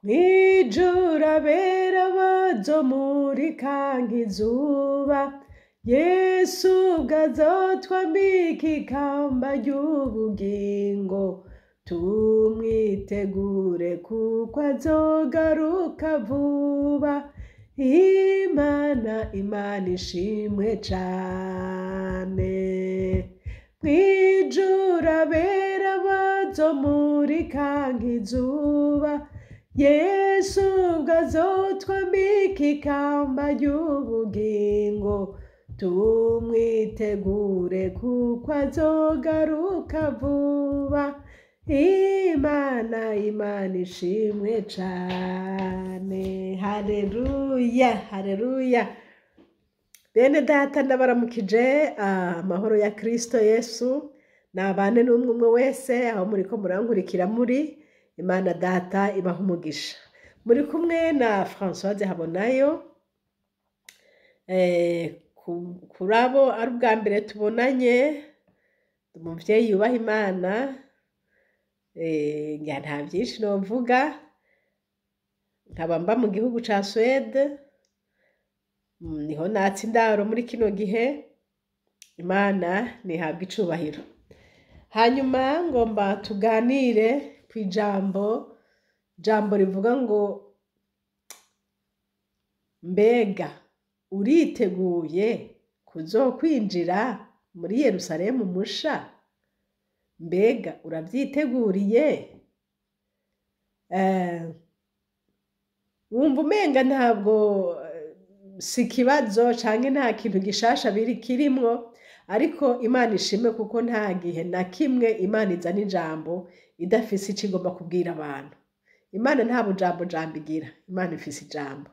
mwijuru abera bazomurika nk'izuba, Yesu ubwo azotwambika ikamba ry'ubugingo, tumwitegure kuko azogaruka vuba. Imana ishimwe cane. Mwijuru abera bazomurika nk'izuba, Yesu ubwo azotwambika ikamba ry'ubugingo, tumwitegure kuko azogaruka vuba. Imana ishimwe cane. Haleluya, haleluya. Bene data ndabaramukije, amahoro ya Kristo Yesu nabane n'umwe umwe wese aho muriko murankurikira muri. Imana data ibaha umugisha. Muri kumwe na Françoise Habonayo. Kurabo ari ubwa mbere tubonanye, umuvyeyi yubaha Imana, nta byinshi novuga. Nkaba mba mu gihugu ca Swede, niho natse indaro muri kino gihe. Imana nihabwa icubahiro. Hanyuma ngomba tuganire kw'ijambo rivuga ngo mbega uriteguye kuzokwinjira muri Yerusalemu musha? Mbega urabyiteguriye? Wumva umenga ntabwo si ikibazo canke nta kintu gishasha kirimwo, ariko Imana ishimwe kuko nta gihe na kimwe Imana izana ijambo idafise ico igomba kubwira abantu. Imana nta bujambo igira, Imana ifise ijambo.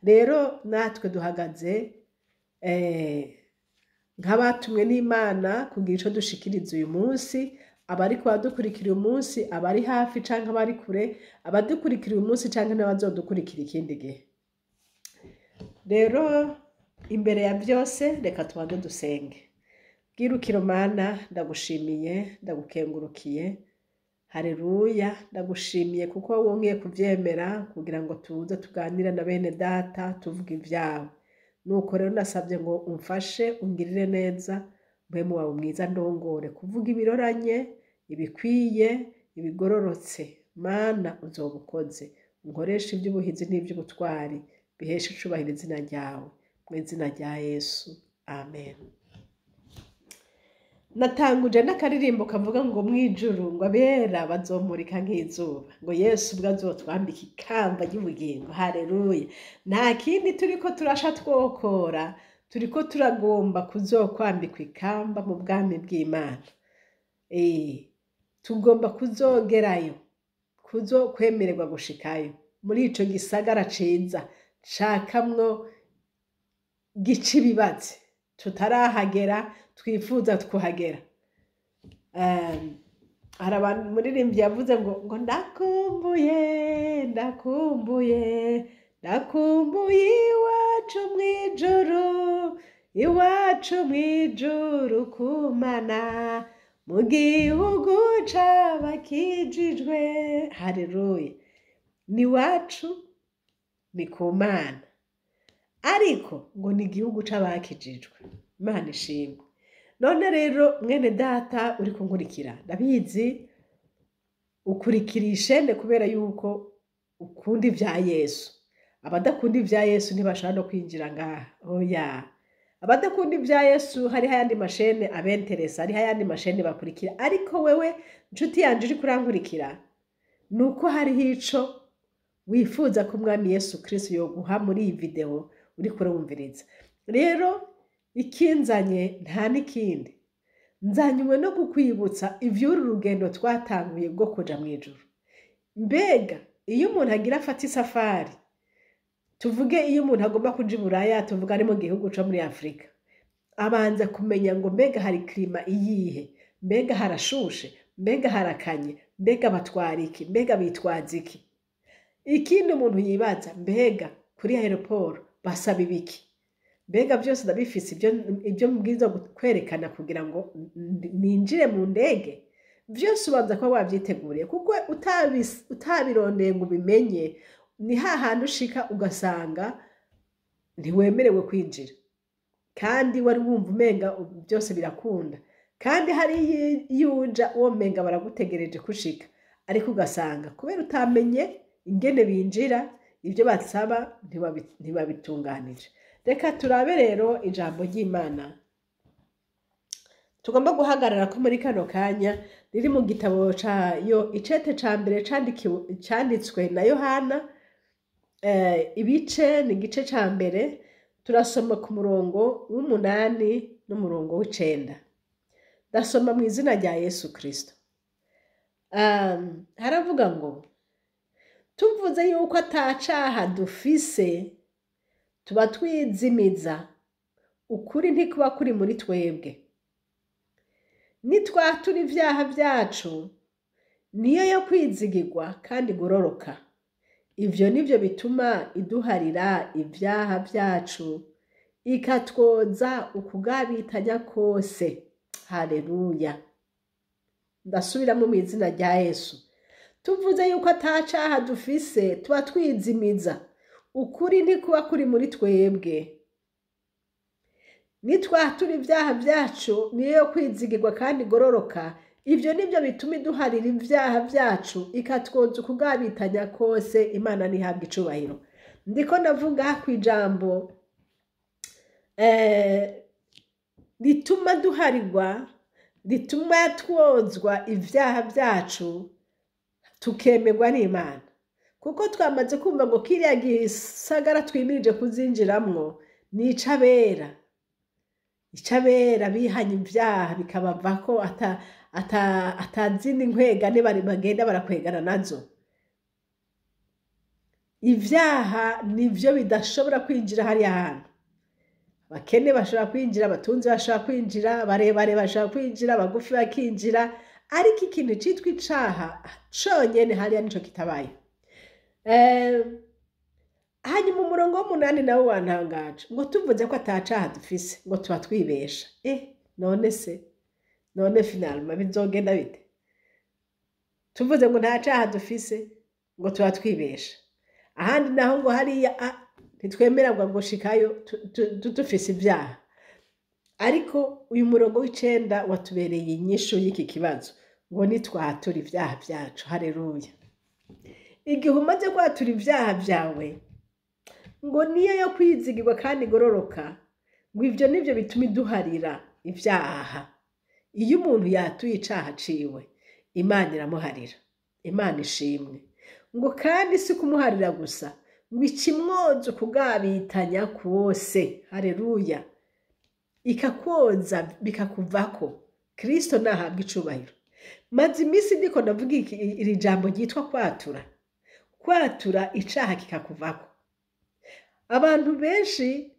Rero natwe duhagaze nk'abatumwe n'Imana kugira ico dushikiriza uyu munsi, abariko badukurikira uyu munsi, abari hafi canke abari kure, abadukurikira uyu munsi canke n'abazodukurikira ikindi gihe. Rero imbere ya byose reka tubanze dusenge. Bwirukiro Mana, ndagushimiye, ndagukengurukiye. Haleluya, ndagushimiye kuko wongeye kuvyemera kugira ngo tuze tuganira na bene data tuvuga ivyawe. Nuko rero nasabye ngo umfashe, ungirire neza, mpwemu wawe mwiza ndongore kuvuga ibiroranye, ibikwiye, ibigororotse. Mana uzobukoze, unkoreshe iby'ubuhizi n'iby'ubutwari, biheshe icubahiro izina ryawe, mu izina rya Yesu, amen. Natanguje n'akaririmbo kavuga ngo mwijuru ngo abera bazomurika nk'izuba, ngo Yesu ubwo azotwambika ikamba ry'ubugingo. Haleluya. Nta kindi turiko turasha twokora, turiko turagomba kuzokwambikwa ikamba mu bwami bw'Imana. Tugomba kuzogerayo, kwemererwa gushikayo muri ico gisagara ciza cakamwo gica ibibatsi, tutarahagera twifuza kuhagera. Hari abantu muririmbyi yavuze ngo ndakumbuye iwacu mwijuru kumana, mu gihugu c'abakijijwe. Haleluya. Ni wacu, ni kumana, ariko ngo ni igihugu c'abakijijwe. Imana ishimwe. None rero mwene data uri kunkurikira, ndabizi ukurikira ishene kubera yuko ukunda ivya Yesu. Abadakunda ivya Yesu ntibashobora no kwinjira ngaha. Oya. Abadakunda ivya Yesu hari ayandi mashene abenteresa, hari ayandi mashene bakurikira, ariko wewe nshuti yanje uri kurankurikira, nuko hariho ico wifuza ko Umwami Yesu Kristo yoguha muri iyi video uri kurumviriza. Rero ikinzanye nta n'ikindi, nzanywe no kukwibutsa ivy'uru rugendo twatanguye bwo kuja mwijuru. Mbega iyo umuntu agira afata isafari, tuvuge iyo umuntu agomba kuja i Buraya, tuvuga ari mu gihugu co muri Afrika, abanza kumenya ngo mbega hari klima iyihe, mbega harashushe, mbega harakanye, mbega batwara iki, mbega bitwaza iki. Ikindi umuntu yibaza, mbega kuri aeroport basaba ibiki, mbega byose ndabifise ibyo mbwirizwa kwerekana kugira ngo ninjire mu ndege. byose ubanza kuba wabyiteguriye, kuko utabirondeye ngo ubimenye ni hahandi ushika ugasanga ntiwemerewe kwinjira, kandi wari wumva umenga byose birakunda, kandi hari yuja uwo menga baragutegereje kushika, ariko ugasanga kubera utamenye ingene binjira ibyo basaba ntibabitunganije. Reka turabe rero ijambo ry'Imana tugomba guhagarara ko muri kano kanya riri mu gitabo cayo icete ca mbere canditswe na Yohana, ibice ni igice ca mbere, turasoma ku murongo w'8 n'umurongo w'9. Ndasoma mu izina rya Yesu Kristo. Haravuga ngo tuvuze yuko atacaha dufise tuba twizimiza, ukuri ntikuba kuri muri twebwe. Nitwatura ivyaha vyacu niyo yo kwizigirwa kandi igororoka. Ivyo nivyo bituma iduharira ivyaha vyacu ikatwoza ukugabitanya kose. Haleluya. Ndasubiramo mu izina rya Yesu. Tuvuze yuko atacaha dufise tuba twizimiza, ukuri ntikuba kuri muri twebwe. Nitwatura ivyaha vyacu niyo yo kwizigirwa kandi igororoka. Ivyo nivyo bituma iduharira ivyaha vyacu ikatwoza ukugabitanya kose. Imana nihabwa icubahiro. Ndiko ndavuga ku ijambo rituma duharirwa, rituma twozwa ivyaha vyacu tukemerwa n'Imana, kuko twamaze kumva ngo kiriya gisagara twimirije kuzinjiramwo ni icabera. Icabera bihanye ivyaha bikabavako atazindi nkwegane bagenda barakwegana nazo. Ivyaha nivyo bidashobora kwinjira hariya hantu. Abakene bashobora kwinjira, abatunzi bashobora kwinjira, abarebare bashobora kwinjira, abagufi bakinjira, ariko ikintu citwa icaha conyene hariya nico kitabaye. Hanyuma umurongo w'8 nawo wantangaje ngo tuvuze ko atacaha dufise ngo tuba twibesha. None finalement bizogenda bite? Tuvuze ngo nta caha dufise ngo tuba twibesha, ahandi naho ngo hariya ntitwemererwa ngo shikayo dufise ivyaha. Ariko uyu murongo w'9 watubereye inyishu y'iki kibazo ngo nitwatura ivyaha vyacu. Haleluya. Igihe umaze kwatura ivyaha vyawe ngo niyo yo kwizigirwa kandi igororoka, ngo ivyo nivyo bituma iduharira ivyaha. Iyo umuntu yatuye icaha ciwe, Imana iramuharira. Imana ishimwe. Ngo kandi si kumuharira gusa, ngo ikimwoza ukugabitanya kwose. Haleluya. Ikakwoza bikakuvako. Kristo nahabwa icubahiro. Maze imisi ndiko ndavuga iri jambo ryitwa kwatura. Kwatura icaha kikakuvako. Abantu benshi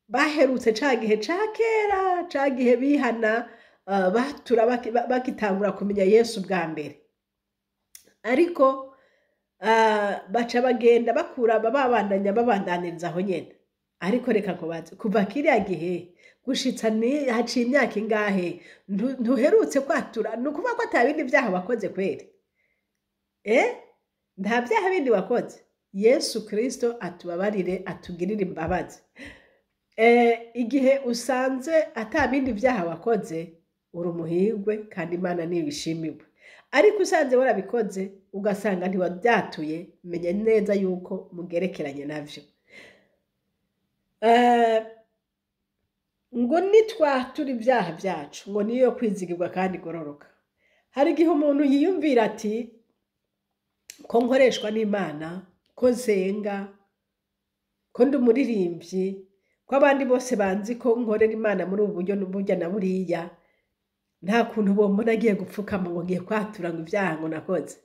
baherutse ca gihe ca kera, ca gihe bihana batura bakitangura kumenya Yesu bwa mbere. Ariko baca bagenda bakura babandaniriza aho nyene. Ariko reka kubaza, kuva kiriya gihe gushitsa haciye imyaka ingahe ntuherutse kwatura? Nukuvuga ko atabindi vyaha wakoze kweri? Nta vyaha bindi wakoze? Yesu Kristo atubabarire, atugirire imbabazi. Igihe usanze atabindi vyaha wakoze, uri umuhirwe kandi Imana nibishimirwe. Ariko usanze warabikoze ugasanga ntiwabyatuye, menya neza yuko mugerekeranye navyo. Ngo nitwatura ivyaha vyacu ngo niyo kwizigirwa kandi igororoka. Hari igihe umuntu yiyumvira ati ko nkoreshwa n'Imana, ko nsenga, ko ndi umuririmbyi, ko abandi bose banzi ko nkorera Imana muri ubu buryo n'uburyo na buriya, nta kuntu bombona agiye gupfukama ngo ngiye kwatura ngo ivyaha ngo nakoze.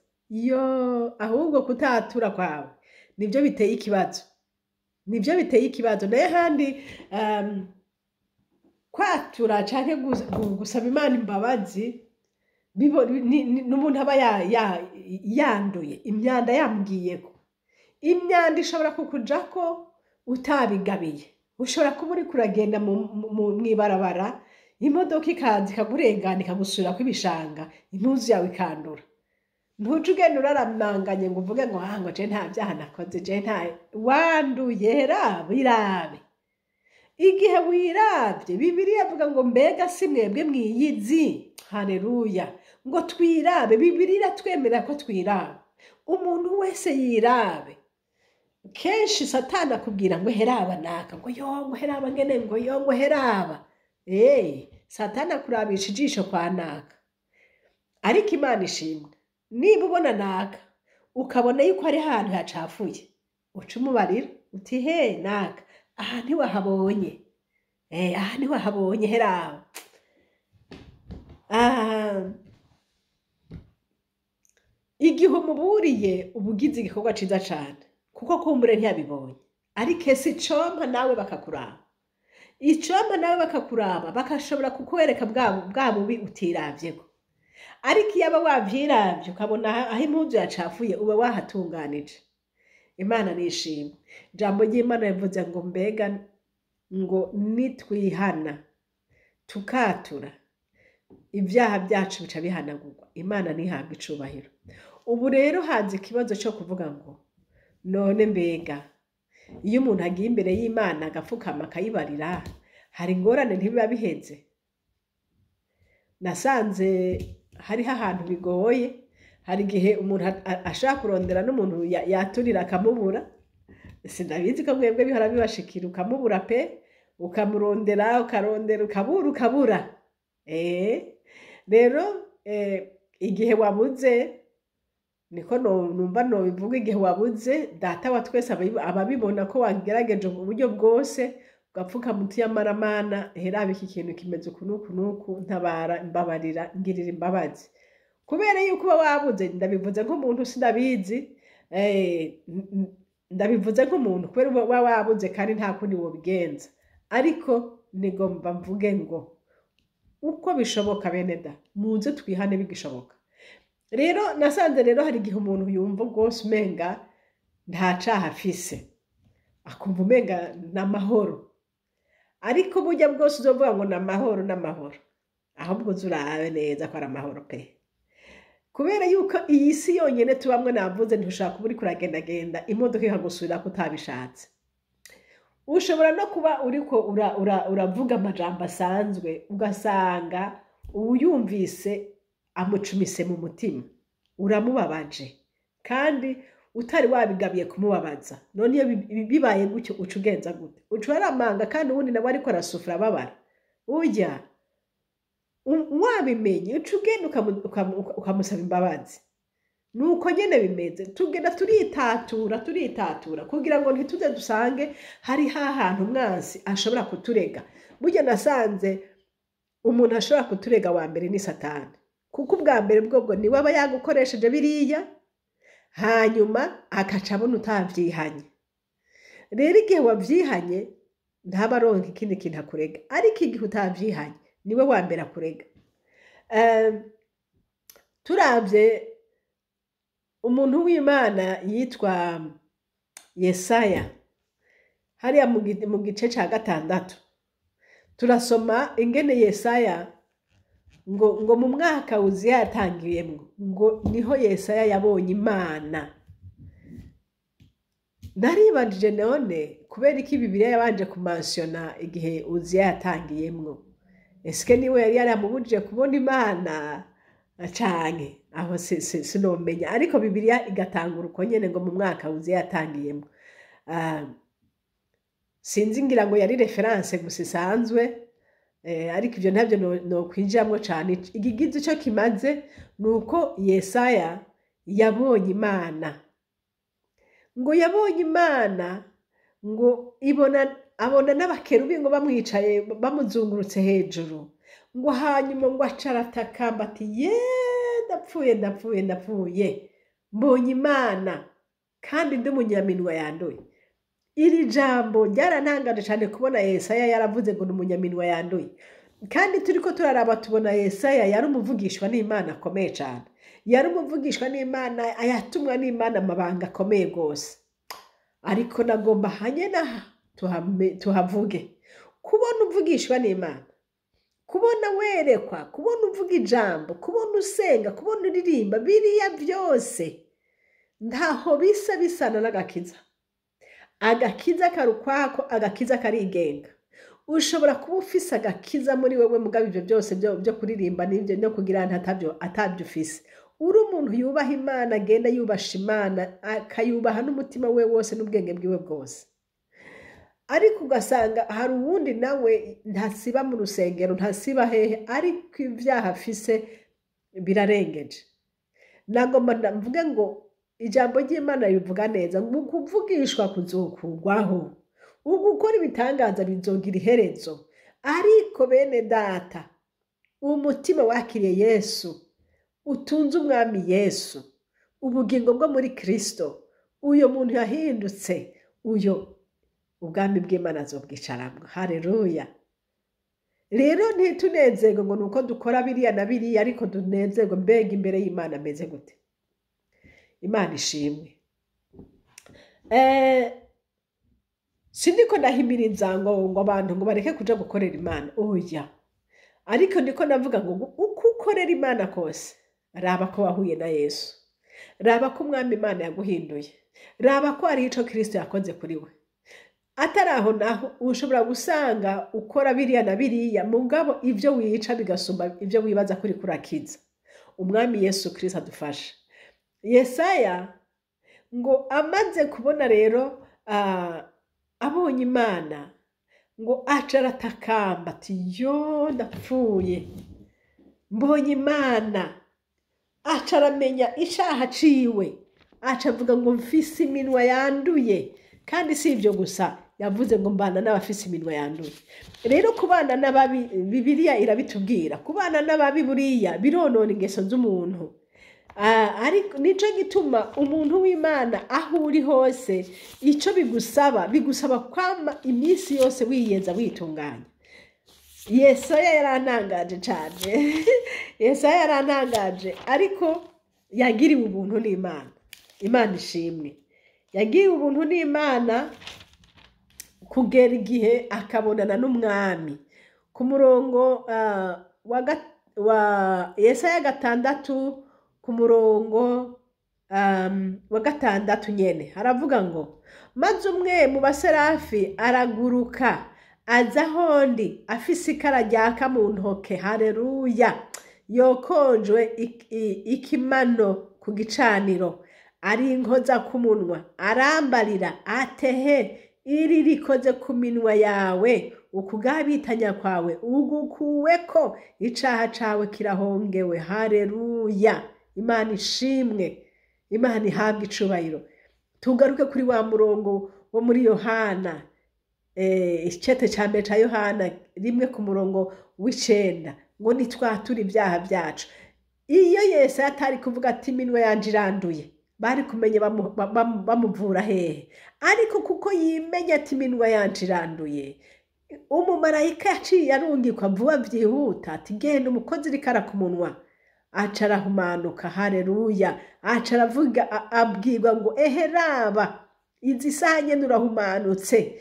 Ahubwo kutatura kwawe nivyo biteye ikibazo. Nivyo biteye ikibazo. Naye handi kwatura canke gusaba Imana imbabazi n'umuntu aba yanduye, imyanda yambwiyeko. Imyanda ishobora kukujako utabigabiye. Ushobora kuba uri kuragenda mw'ibarabara, imodoka ikaza ikagurengana ikagusubira kw'ibishanga impuzu yawe ikandura ntuce ugenda uraramanganye ngo uvuge ngo ngo je nta byaha nakoze je nta wanduye irabe igihe wirabye Bibiliya avuga ngo mbega si mwebwe mwiyizi haleluya ngo twirabe Bibiliya iratwemerera ko twiraba umuntu wese yirabe kenshi Satani akubwira ngo heraba naka ngo yongo heraba ngene ngo yongo heraba Satani akurabisha ijisho kwa naka ariko Imana ishimwe niba ubona naka ukabona yuko ari ahantu hacafuye uca umubarira uti he naka aha ntiwahabonye aha ntiwahabonye heraba igihe umuburiye ubugize igikorwa ciza cane kuko kumbure ntiyabibonye ariko ese icompa nawe bakakuraba icompa nawe bakakuraba bakashobora kukwereka bwa bubi utiravyeko ariko iyo aba wavyiravye ukabona aho impuzu yacafuye uba wahatunganije Imana nishimwe ijambo ry'Imana rivuze ngo mbega ngo nitwihana tukatura ibyaha byacu bica bihanagurwa Imana nihabwa icubahiro ubu rero haza ikibazo cyo kuvuga ngo none mbega iyo umuntu agiye imbere y'Imana agapfukama akayibarira hari ingorane ntibiba biheze nasanze hariho ahantu bigoye hari igihe umuntu ashaka kurondera n'umuntu yaturira akamubura sinabizi ko mwebwe bihora bibashikira ukamubura pe ukamurondera ukarondera ukabura rero igihe wabuze niko numva bivuga igihe wabuze data wa twese ababibona ko wagerageje mu buryo bwose ugapfuka muti y'amaramana herabe iki kintu kimeze uku ntabara mbabarira ngirira imbabazi kubera yuko uba wabuze ndabivuze nk'umuntu sinabizi ndabivuze nk'umuntu kubera uba wabuze kandi nta kundi wobigenza ariko nigomba mvuge ngo uko bishoboka bene da muze twihane bigishoboka rero nasanze rero hari igihe umuntu yumva rwose umenga nta caha afise akumva umenga n'amahoro ariko burya bwose uzovuga ngo n'amahoro ahubwo uzurabe neza ko ari amahoro pe kubera yuko iyi si yonyene tubamwe navuze ntushaka kuba uriko uragendagenda imodoka ikagusubira ko utabishatse ushobora no kuba uriko uravuga amajambo asanzwe ugasanga uyumvise amucumise mu mutima uramubabaje kandi utari wabigabiye kumubabaza none iyo bibaye gutyo uca ugenza gute uca uramanga kandi ubundi nawe ariko arasufura ababara urya wabimenye uca ugenda ukamusaba imbabazi nuko nyene bimeze tugenda turitatura kugira ngo ntituze dusange hari hahantu umwansi ashobora kuturega burya nasanze umuntu ashobora kuturega wa mbere ni Satani kuko ubwa mbere bwobwo niwe aba yagukoresheje biriya hanyuma akaca abona utavyihanye rero igihe wavyihanye ntaba aronka ikindi kintu akurega ariko igihe utavyihanye niwe wa mbere akurega turavye umuntu w'Imana yitwa Yesaya hariya mu gice ca 6 turasoma ingene Yesaya ngo mu mwaka Uziya yatangiyemwo ngo niho Yesaya yabonye Imana naribajije none kubera iki Bibiliya yabanje kumansiona igihe Uziya yatangiyemwo eske niwe yari yaramubujije kubona Imana canke aho sinomenya ariko Bibiliya igatangura uko nyene ngo mu mwaka Uziya yatangiyemwo sinzi ngira ngo yari reference gusa isanzwe ariko ivyo ntabyo no kwinjamwo cane igigize ico kimaze nuko Yesaya yabonye Imana ngo yabonye Imana ngo abona n'abakerubi ngo bamwicaye bamuzungurutse hejuru ngo hanyuma ngo acaratakamba ati ye ndapfuye mbonye Imana kandi ndi umunyaminwa yanduye iri jambo ryarantangaje cyane kubona Yesaya yaravuze ngo n'umunyaminwa yanduye kandi turiko turaraba tubona Yesaya yari umuvugishwa n'Imana akomeye cyane yari umuvugishwa n'Imana ayatumwa n'Imana amabanga akomeye gose ariko nagomba hanye tuhavuge kubona uvugishwa n'Imana kubona werekwa, kubona uvuga ijambo, kubona usenga, kubona uririmba, biriya byose ntaho bisana n'agakiza. Agakiza karukwako, agakiza karigenga. Ushobora kuba ufise agakiza muri wewe, mugabo ivyo byose byo kuririmba n'ibyo no kugira atabyo ufise. Uri umuntu yubaha Imana, agenda yubasha Imana, akayubaha n'umutima we wose n'ubwenge bwiwe bwose. Ariko ugasanga hari uwundi nawe ntasiba mu rusengero, ntasiba hehe, ariko ibyaha afise birarengeje. Nagomba mvuge ngo ijambo ry'Imana rivuga neza ngo kuvugishwa kuzokurwaho, ugukora ibitangaza bizogira iherezo. Ariko bene data, umutima wakiriye Yesu, utunze umwami Yesu, ubugingo bwo muri Kristo, uyo muntu yahindutse, uyo ubwami bw'Imana azobwicaramwo. Haleluya. Rero ntitunezerwe ngo nuko dukora biriya na biriya, ariko dunezerwe mbega imbere y'Imana ameze gute. Imana ishimwe. Sindiko ndahimiriza ngo abantu ngo bareke kuja gukorera Imana, oya. Ariko ndiko navuga ngo uko ukorera Imana kose, raba ko wahuye na Yesu, raba ko umwami Imana yaguhinduye, raba ko ari ico Kristo yakoze kuri we. Ataraho naho ushobora gusanga ukora biriya na biriya, mugabo ivyo wica bigasumba ivyo wibaza kuri kurakiza. Umwami Yesu Kristo adufasha. Yesaya ngo amaze kubona rero abonye Imana, ngo aca aratakamba ati yo ndapfuye, mbonye Imana. Aca aramenya icaha ciwe, aca avuga ngo mfise iminwa yanduye. Kandi si ibyo gusa, yavuze ngo mbana n'abafise iminwa yanduye. Rero kubana n'ababi, Bibiliya irabitubwira, kubana n'ababi buriya bironona ingeso z'umuntu. Ariko nico gituma umuntu w'Imana aho uri hose, ico bigusaba kwama iminsi yose wiyeza witunganya. Yesaya yarantangaje cyane. Yesaya yarantangaje, ariko yagiriwe ubuntu n'Imana. Imana ishimwe. Yagiriwe ubuntu n'Imana kugera igihe akabonana n'umwami. Ku murongo wa Yesaya 6 ku murongo wa 6 nyene haravuga ngo, maze umwe mu baserafi araguruka aza hondi afise ikara ryaka mu ntoke. Haleluya. Yokonjwe ikimano ku gicaniro, ari inkoza ku munwa, arambarira atehe iri rikoze ku minwa yawe, ukugabitanya kwawe ugukuweko, icaha cawe kirahongewe. Haleluya. Imana ishimwe. Imana ihabwa icubahiro. Tugaruke kuri wa murongo wo muri Yohana, icete ca mbere ca Yohana 1 ku murongo w'9, ngo nitwatura ibyaha byacu. Iyo Yesu atari kuvuga ati iminwa yanje iranduye, bari kumenye bamuvura hehe. Ariko kuko yimenya ati iminwa yanje iranduye, umumarayika yaciye arungikwa vuba vyihuta ati genda umukozi rikara ku munwa. Aca arahumanuka. Haleluya. Aca aravuga, abwirwa ngo eheraba izi saha nyene urahumanutse,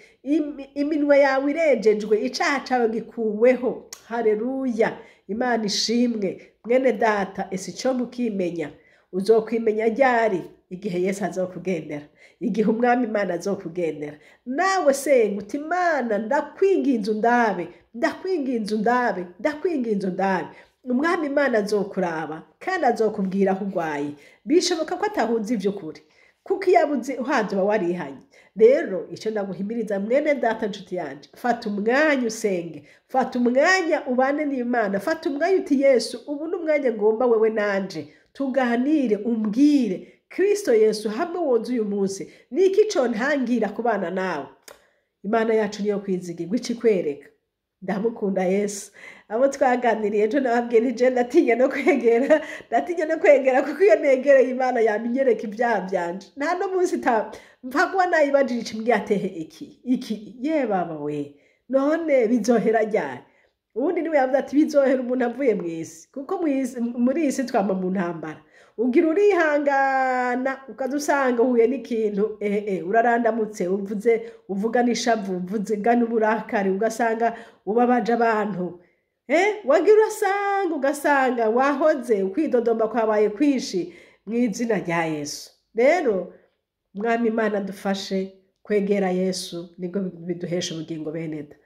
iminwa yawe irejejwe, icaha cawe gikuweho. Haleluya. Imana ishimwe. Mwene data, ese ico mukimenya, uzokwimenya ryari? Igihe Yesu azokugendera, igihe umwami Imana azokugendera. Nawe senga uti Imana ndakwinginze undabe, ndakwinginze undabe, ndakwinginze undabe. Umwami Imana azokuraba kandi azokubwira aho ugwaye. Bishoboka ko atahunze ivy'ukuri, kuko yabuze uhaje warihanye. Rero ico ndaguhimiriza mwene data, nshuti yanje, fata umwanya usenge, fata umwanya ubane n'Imana, fata umwanya uti Yesu, ubu n'umwanya ngomba wewe nanje tuganire, umbwire Kristo Yesu hamwe woza uyu munsi niki co ntangira kubana nawe. Imana yacu niyo kwizigirwa, ikikwereka. Ndamukunda Yesu. Abo twaganiriye ejo nababwiye nije ndatinya no kwegera, kuko iyo negereye Imana yamenyereka ibyaha byanje. Nta no munsi mpfa kuba nayibajije ikimbwiye atehe iki ye baba we, none bizohera ryari? Ubundi niwe yavuze ati bizohera umuntu avuye mu isi, kuko muri isi twama mu ntambara. Ugira urihangana ukaza usanga uhuye n'ikintu urarandamutse, uvuga n'ishavu, uvuze gana uburakari, ugasanga ubabaje abantu. wagira ugasanga wahoze ukwidodomba kwabaye kwinshi mu izina rya Yesu. Rero mwami Imana dufashe kwegera Yesu nibwo biduhesha ubugingo beneda.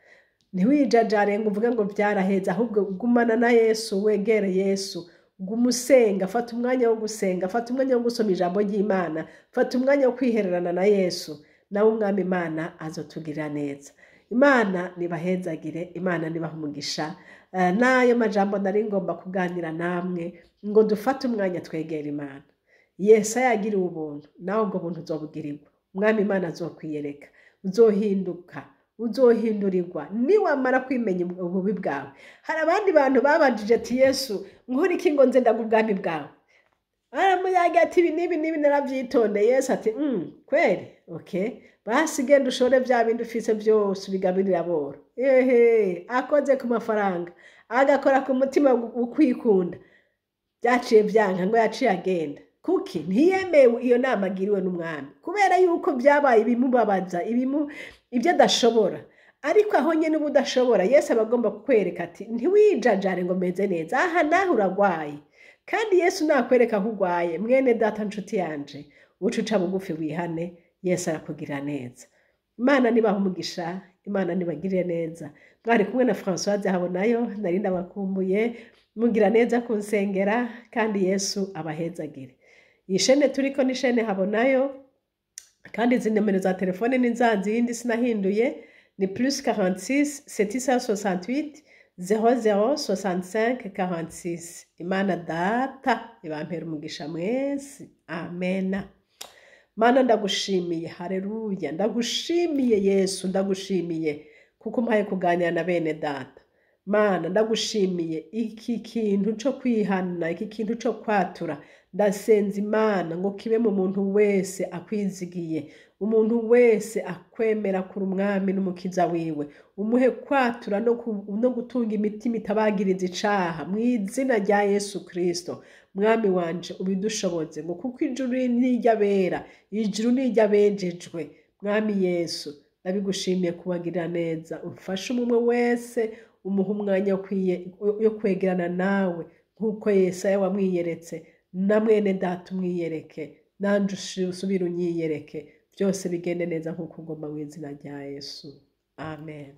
Ntiwijajare ngo uvuge ngo byaraheze, ahubwo gumana na Yesu, wegere Yesu, gumusenga, fata umwanya wo gusenga, fata umwanya wo gusoma ijambo ry'Imana, fata umwanya wo kwihererana na Yesu, nawe umwami Imana azotugirira neza. Imana nibahezagire, Imana nibaha umugisha. Nayo majambo nari ngomba kuganira namwe ngo dufate umwanya twegera Imana. Yesu yagiriwe ubuntu, nawe ubwo buntu uzobugirirwa. Umwami Imana azokwiyereka, uzohinduka, uzohindurirwa niwamara kwimenya ububi bwawe. Hari abandi bantu babajije ati Yesu nkora iki ngo nze ndaga ubwami bwawe? Aramuyaga ati ibi nibi narabyitondeye. Yesu ati kweli okay, basi genda ushore bya bindi ufise byose ubigabirira aboro. Akoze ku mafaranga agakora ku mutima ukwikunda, byaciye byanka ngo yaciye agenda. Kuki ntiyemewe iyo nama agiriwe n'umwami, kubera yuko byabaye ibimubabaza, ibyo adashobora. Ariko aho nyene ubudashobora Yesu abagomba kukwereka ati ntiwijajare ngo meze neza, aha naho uragwaye. Kandi Yesu nakwereka aho ugwaye, mwene data nshuti yanje, ucuca bugufi wihane, Yesu arakugirira neza. Imana nibaha umugisha, Imana nibagirire neza. Mwari kumwe na Françoise Habonayo, nari ndabakumbuye, mugira neza kunsengera, kandi Yesu abahezagire. Iyi shene turiko ni shene Habonayo, kandi izi nimero za telefone ni zindi sinahinduye, ni +46 768 00 65 46. Imana data ibampera umugisha mwese, amena. Mana ndagushimiye, haleluya, ndagushimiye Yesu, ndagushimiye kuko mpaye kuganira na bene data. Mana ndagushimiye iki kintu cyo kwihana, iki kintu cyo kwatura. Ndasenza Imana ngo kibe mu muntu wese akwizigiye, umuntu wese akwemera kuri umwami n'umukiza wiwe. Umuhe kwatura no gutunga imitima itabagiriza icaha mu izina rya Yesu Kristo. Mwami wanje ubidushoboze ngo kuko ijuru ni iry'abera, ijuru ni iry'abejejwe. Mwami Yesu ndabigushimiye kubagirira neza, ufashe umwe wese umuha umwanya yo kwegerana nawe nk'uko Yesaya wamwiyeretse, na mwene data umwiyereke, nanje usubire unyiyereke, byose bigende neza nk'uko ugomba mu izina rya Yesu. Amen.